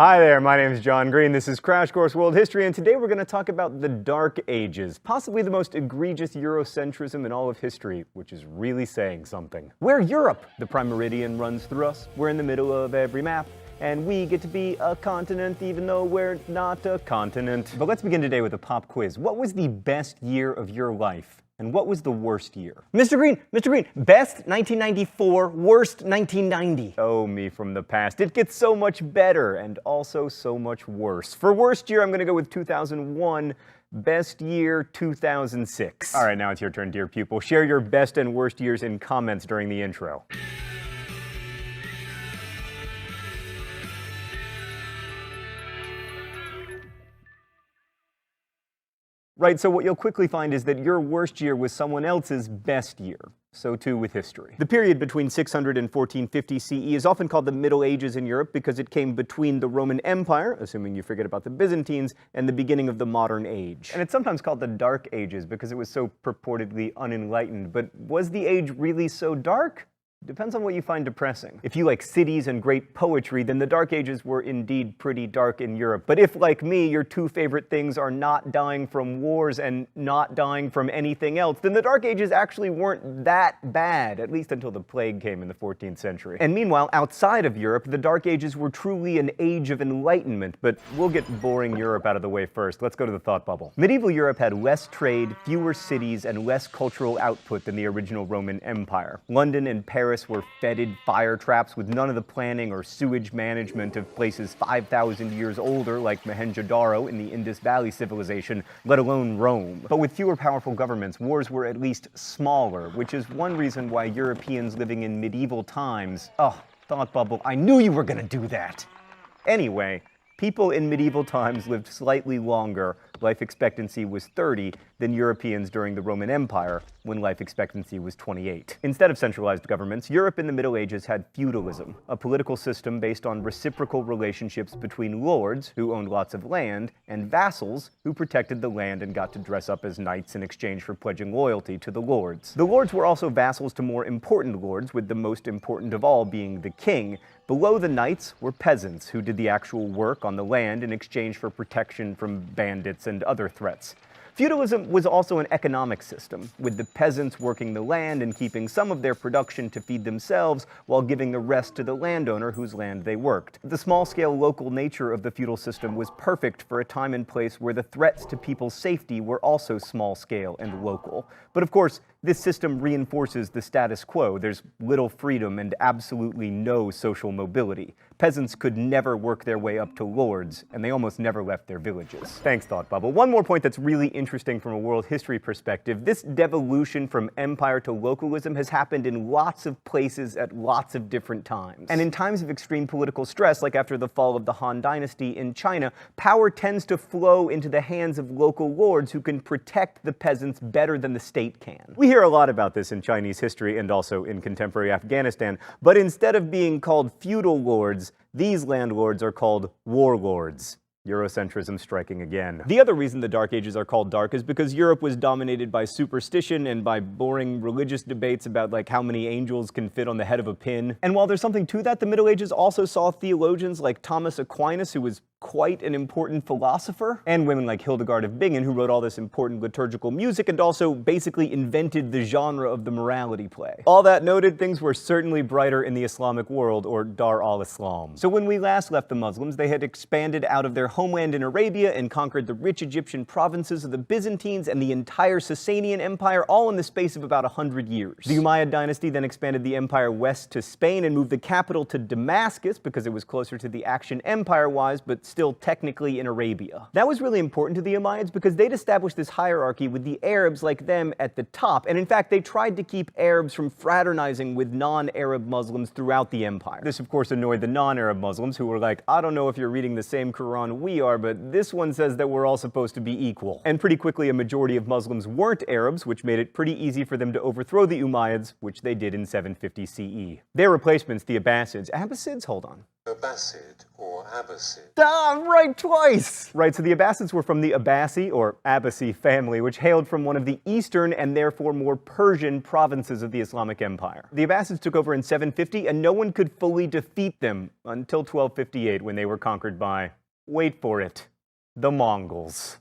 Hi there, my name is John Green, this is Crash Course World History, and today we're going to talk about the Dark Ages, possibly the most egregious Eurocentrism in all of history, which is really saying something. We're Europe! The prime meridian runs through us, we're in the middle of every map, and we get to be a continent even though we're not a continent. But let's begin today with a pop quiz. What was the best year of your life? And what was the worst year? Mr. Green, best 1994, worst 1990. Oh, me from the past. It gets so much better and also so much worse. For worst year, I'm gonna go with 2001. Best year, 2006. All right, now it's your turn, dear pupil. Share your best and worst years in comments during the intro. Right, so what you'll quickly find is that your worst year was someone else's best year. So too with history. The period between 600 and 1450 CE is often called the Middle Ages in Europe because it came between the Roman Empire, assuming you forget about the Byzantines, and the beginning of the modern age. And it's sometimes called the Dark Ages because it was so purportedly unenlightened. But was the age really so dark? Depends on what you find depressing. If you like cities and great poetry, then the Dark Ages were indeed pretty dark in Europe. But if, like me, your two favorite things are not dying from wars and not dying from anything else, then the Dark Ages actually weren't that bad, at least until the plague came in the 14th century. And meanwhile, outside of Europe, the Dark Ages were truly an age of enlightenment. But we'll get boring Europe out of the way first. Let's go to the thought bubble. Medieval Europe had less trade, fewer cities, and less cultural output than the original Roman Empire. London and Paris were fetid fire traps with none of the planning or sewage management of places 5,000 years older like Mohenjo-Daro in the Indus Valley civilization, let alone Rome. But with fewer powerful governments, wars were at least smaller, which is one reason why Europeans living in medieval times— oh, thought bubble, I knew you were gonna do that! Anyway, people in medieval times lived slightly longer, life expectancy was 30, than Europeans during the Roman Empire, when life expectancy was 28. Instead of centralized governments, Europe in the Middle Ages had feudalism, a political system based on reciprocal relationships between lords, who owned lots of land, and vassals, who protected the land and got to dress up as knights in exchange for pledging loyalty to the lords. The lords were also vassals to more important lords, with the most important of all being the king. Below the knights were peasants, who did the actual work on the land in exchange for protection from bandits and other threats. Feudalism was also an economic system, with the peasants working the land and keeping some of their production to feed themselves while giving the rest to the landowner whose land they worked. The small-scale local nature of the feudal system was perfect for a time and place where the threats to people's safety were also small-scale and local. But of course, this system reinforces the status quo. There's little freedom and absolutely no social mobility. Peasants could never work their way up to lords, and they almost never left their villages. Thanks, Thought Bubble. One more point that's really interesting from a world history perspective. This devolution from empire to localism has happened in lots of places at lots of different times. And in times of extreme political stress, like after the fall of the Han Dynasty in China, power tends to flow into the hands of local lords who can protect the peasants better than the state can. We hear a lot about this in Chinese history and also in contemporary Afghanistan, but instead of being called feudal lords, these landlords are called warlords. Eurocentrism striking again. The other reason the Dark Ages are called dark is because Europe was dominated by superstition and by boring religious debates about like how many angels can fit on the head of a pin. And while there's something to that, the Middle Ages also saw theologians like Thomas Aquinas, who was quite an important philosopher, and women like Hildegard of Bingen, who wrote all this important liturgical music and also basically invented the genre of the morality play. All that noted, things were certainly brighter in the Islamic world, or Dar al-Islam. So when we last left the Muslims, they had expanded out of their homeland in Arabia and conquered the rich Egyptian provinces of the Byzantines and the entire Sasanian Empire, all in the space of about 100 years. The Umayyad dynasty then expanded the empire west to Spain and moved the capital to Damascus because it was closer to the action empire-wise, but still technically in Arabia. That was really important to the Umayyads because they'd established this hierarchy with the Arabs like them at the top, and in fact they tried to keep Arabs from fraternizing with non-Arab Muslims throughout the empire. This of course annoyed the non-Arab Muslims who were like, I don't know if you're reading the same Quran we are, but this one says that we're all supposed to be equal. And pretty quickly a majority of Muslims weren't Arabs, which made it pretty easy for them to overthrow the Umayyads, which they did in 750 CE. Their replacements, the Abbasids, hold on. Abbasid or Abbasid. Ah, right twice! Right, so the Abbasids were from the Abbasi, or Abbasi family, which hailed from one of the eastern and therefore more Persian provinces of the Islamic Empire. The Abbasids took over in 750, and no one could fully defeat them until 1258, when they were conquered by, wait for it, the Mongols.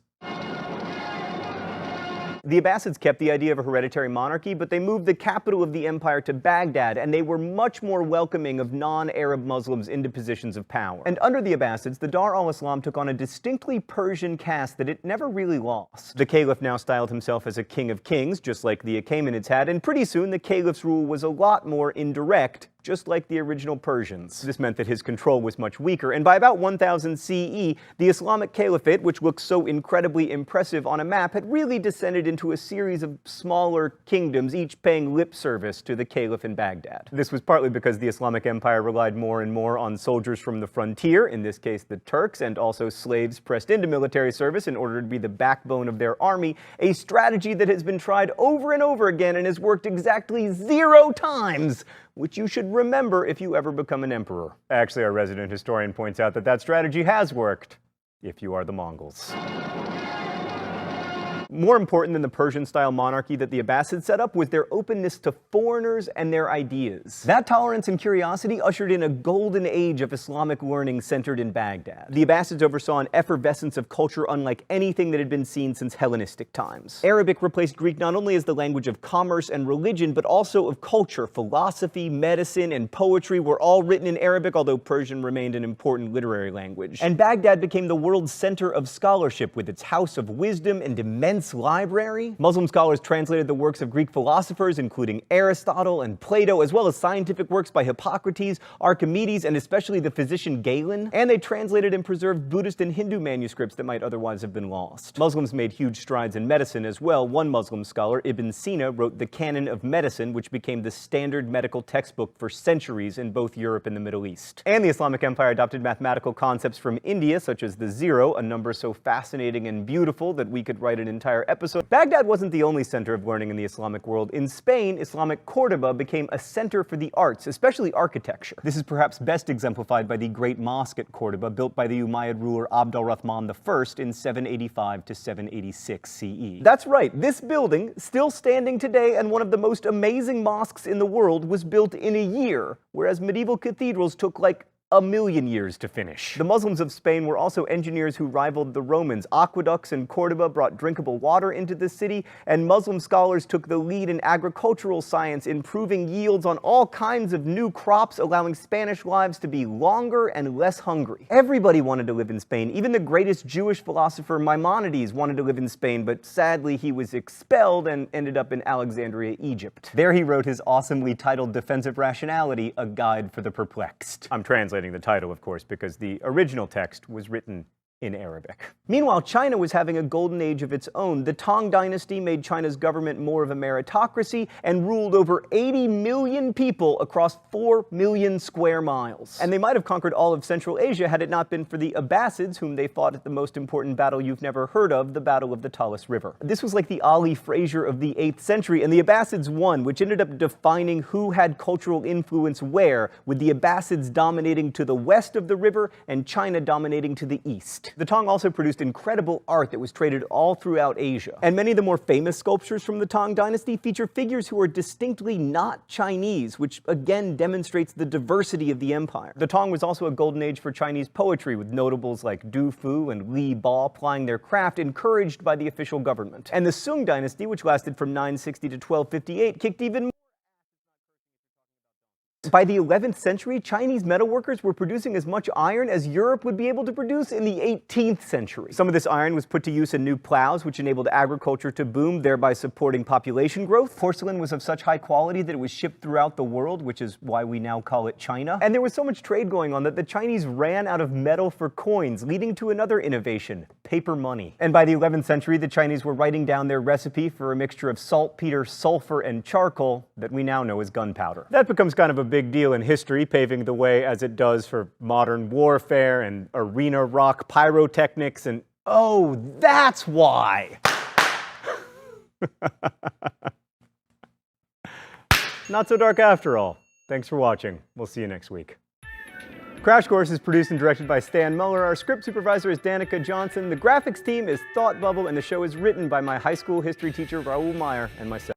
The Abbasids kept the idea of a hereditary monarchy, but they moved the capital of the empire to Baghdad, and they were much more welcoming of non-Arab Muslims into positions of power. And under the Abbasids, the Dar al-Islam took on a distinctly Persian cast that it never really lost. The caliph now styled himself as a king of kings, just like the Achaemenids had, and pretty soon the caliph's rule was a lot more indirect, just like the original Persians. This meant that his control was much weaker, and by about 1000 CE, the Islamic Caliphate, which looks so incredibly impressive on a map, had really descended into a series of smaller kingdoms, each paying lip service to the caliph in Baghdad. This was partly because the Islamic Empire relied more and more on soldiers from the frontier, in this case the Turks, and also slaves pressed into military service in order to be the backbone of their army, a strategy that has been tried over and over again and has worked exactly 0 times, which you should remember if you ever become an emperor. Actually, our resident historian points out that that strategy has worked, if you are the Mongols. More important than the Persian-style monarchy that the Abbasids set up was their openness to foreigners and their ideas. That tolerance and curiosity ushered in a golden age of Islamic learning centered in Baghdad. The Abbasids oversaw an effervescence of culture unlike anything that had been seen since Hellenistic times. Arabic replaced Greek not only as the language of commerce and religion, but also of culture. Philosophy, medicine, and poetry were all written in Arabic, although Persian remained an important literary language. And Baghdad became the world's center of scholarship, with its house of wisdom and immense library. Muslim scholars translated the works of Greek philosophers, including Aristotle and Plato, as well as scientific works by Hippocrates, Archimedes, and especially the physician Galen. And they translated and preserved Buddhist and Hindu manuscripts that might otherwise have been lost. Muslims made huge strides in medicine as well. One Muslim scholar, Ibn Sina, wrote the Canon of Medicine, which became the standard medical textbook for centuries in both Europe and the Middle East. And the Islamic Empire adopted mathematical concepts from India, such as the zero, a number so fascinating and beautiful that we could write an entire episode. Baghdad wasn't the only center of learning in the Islamic world. In Spain, Islamic Córdoba became a center for the arts, especially architecture. This is perhaps best exemplified by the Great Mosque at Córdoba, built by the Umayyad ruler Abd al-Rahman I in 785 to 786 CE. That's right, this building, still standing today and one of the most amazing mosques in the world, was built in a year, whereas medieval cathedrals took like a million years to finish. The Muslims of Spain were also engineers who rivaled the Romans. Aqueducts in Córdoba brought drinkable water into the city, and Muslim scholars took the lead in agricultural science, improving yields on all kinds of new crops, allowing Spanish lives to be longer and less hungry. Everybody wanted to live in Spain. Even the greatest Jewish philosopher Maimonides wanted to live in Spain, but sadly he was expelled and ended up in Alexandria, Egypt. There he wrote his awesomely titled Defense of Rationality, A Guide for the Perplexed. I'm translating the title, of course, because the original text was written in Arabic. Meanwhile, China was having a golden age of its own. The Tang dynasty made China's government more of a meritocracy and ruled over 80 million people across 4 million square miles. And they might have conquered all of Central Asia had it not been for the Abbasids, whom they fought at the most important battle you've never heard of, the Battle of the Talas River. This was like the Ali Frazier of the 8th century, and the Abbasids won, which ended up defining who had cultural influence where, with the Abbasids dominating to the west of the river and China dominating to the east. The Tang also produced incredible art that was traded all throughout Asia. And many of the more famous sculptures from the Tang dynasty feature figures who are distinctly not Chinese, which again demonstrates the diversity of the empire. The Tang was also a golden age for Chinese poetry, with notables like Du Fu and Li Ba plying their craft, encouraged by the official government. And the Sung dynasty, which lasted from 960 to 1258, kicked even more. By the 11th century, Chinese metalworkers were producing as much iron as Europe would be able to produce in the 18th century. Some of this iron was put to use in new plows, which enabled agriculture to boom, thereby supporting population growth. Porcelain was of such high quality that it was shipped throughout the world, which is why we now call it China. And there was so much trade going on that the Chinese ran out of metal for coins, leading to another innovation, paper money. And by the 11th century, the Chinese were writing down their recipe for a mixture of saltpeter, sulfur, and charcoal that we now know as gunpowder. That becomes kind of a big deal in history, paving the way as it does for modern warfare and arena rock pyrotechnics, and oh, that's why! Not so dark after all. Thanks for watching. We'll see you next week. Crash Course is produced and directed by Stan Muller. Our script supervisor is Danica Johnson. The graphics team is Thought Bubble, and the show is written by my high school history teacher, Raoul Meyer, and myself.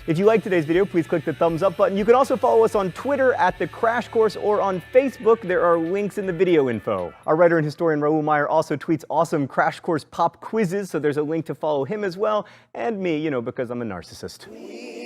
If you like today's video, please click the thumbs up button. You can also follow us on Twitter at The Crash Course or on Facebook. There are links in the video info. Our writer and historian Raoul Meyer also tweets awesome Crash Course pop quizzes, so there's a link to follow him as well. And me, because I'm a narcissist.